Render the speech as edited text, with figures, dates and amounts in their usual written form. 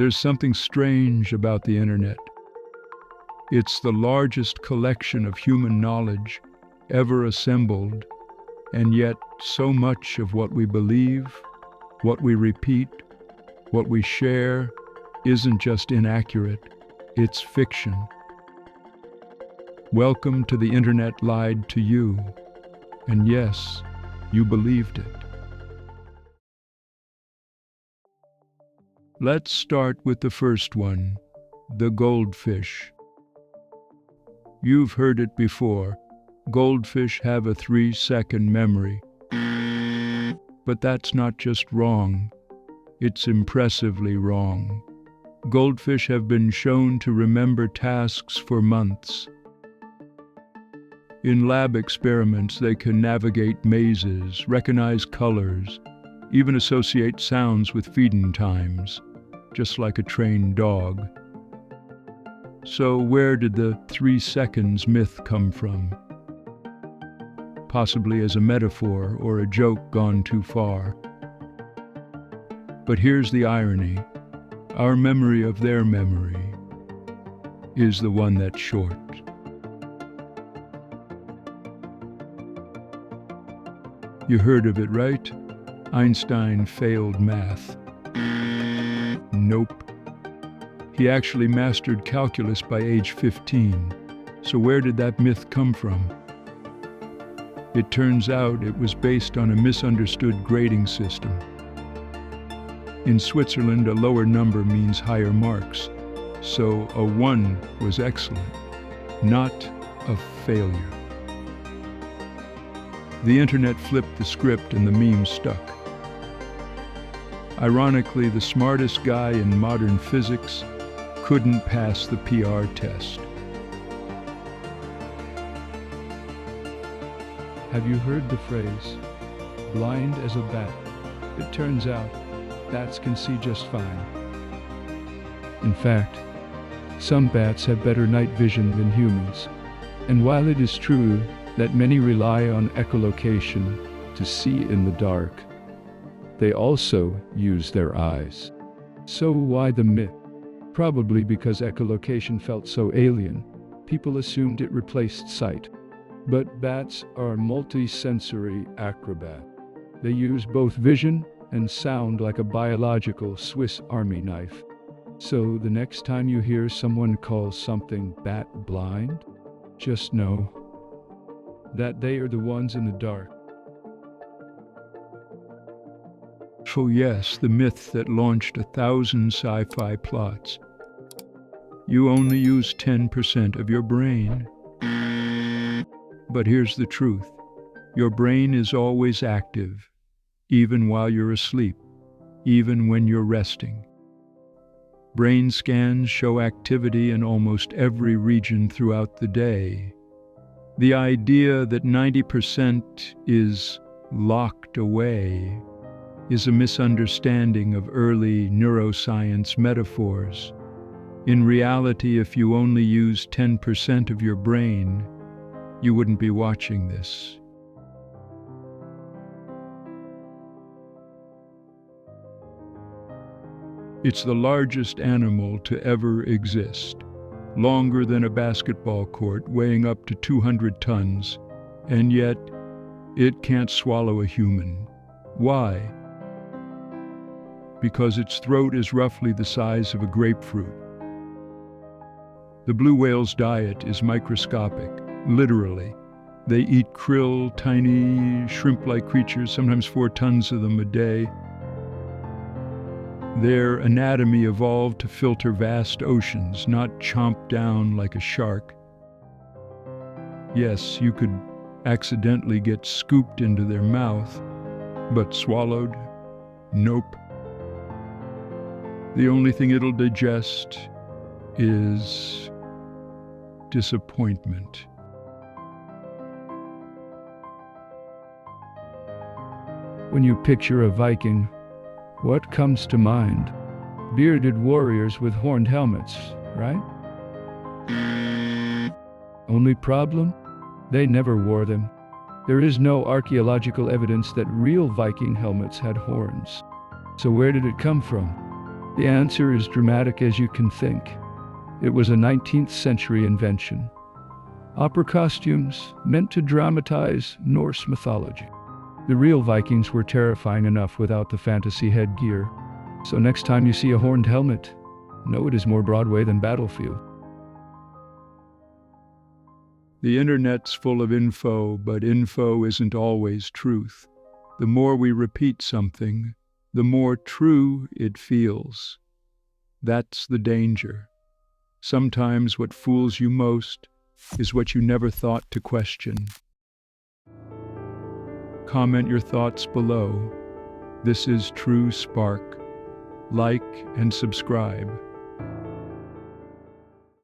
There's something strange about the internet. It's the largest collection of human knowledge ever assembled, and yet so much of what we believe, what we repeat, what we share isn't just inaccurate, it's fiction. Welcome to the internet lied to you, and yes, you believed it. Let's start with the first one, the goldfish. You've heard it before. Goldfish have a 3-second memory. But that's not just wrong. It's impressively wrong. Goldfish have been shown to remember tasks for months. In lab experiments, they can navigate mazes, recognize colors, even associate sounds with feeding times, just like a trained dog. So where did the 3 seconds myth come from? Possibly as a metaphor or a joke gone too far. But here's the irony. Our memory of their memory is the one that's short. You heard of it, right? Einstein failed math. Nope. He actually mastered calculus by age 15. So where did that myth come from? It turns out it was based on a misunderstood grading system. In Switzerland, a lower number means higher marks. So a 1 was excellent, not a failure. The internet flipped the script and the meme stuck. Ironically, the smartest guy in modern physics couldn't pass the PR test. Have you heard the phrase, blind as a bat? It turns out, bats can see just fine. In fact, some bats have better night vision than humans. And while it is true that many rely on echolocation to see in the dark, they also use their eyes. So why the myth? Probably because echolocation felt so alien, people assumed it replaced sight. But bats are multi-sensory acrobat. They use both vision and sound like a biological Swiss Army knife. So the next time you hear someone call something bat blind, just know that they are the ones in the dark. So yes, the myth that launched 1,000 sci-fi plots. You only use 10% of your brain. But here's the truth. Your brain is always active, even while you're asleep, even when you're resting. Brain scans show activity in almost every region throughout the day. The idea that 90% is locked away is a misunderstanding of early neuroscience metaphors. In reality, if you only use 10% of your brain, you wouldn't be watching this. It's the largest animal to ever exist, longer than a basketball court, weighing up to 200 tons, and yet it can't swallow a human. Why? Because its throat is roughly the size of a grapefruit. The blue whale's diet is microscopic, literally. They eat krill, tiny shrimp-like creatures, sometimes 4 tons of them a day. Their anatomy evolved to filter vast oceans, not chomp down like a shark. Yes, you could accidentally get scooped into their mouth, but swallowed? Nope. The only thing it'll digest is disappointment. When you picture a Viking, what comes to mind? Bearded warriors with horned helmets, right? Only problem? They never wore them. There is no archaeological evidence that real Viking helmets had horns. So where did it come from? The answer is dramatic as you can think. It was a 19th century invention. Opera costumes meant to dramatize Norse mythology. The real Vikings were terrifying enough without the fantasy headgear. So next time you see a horned helmet, know it is more Broadway than battlefield. The internet's full of info, but info isn't always truth. The more we repeat something, the more true it feels. That's the danger. Sometimes what fools you most is what you never thought to question. Comment your thoughts below. This is True Spark. Like and subscribe.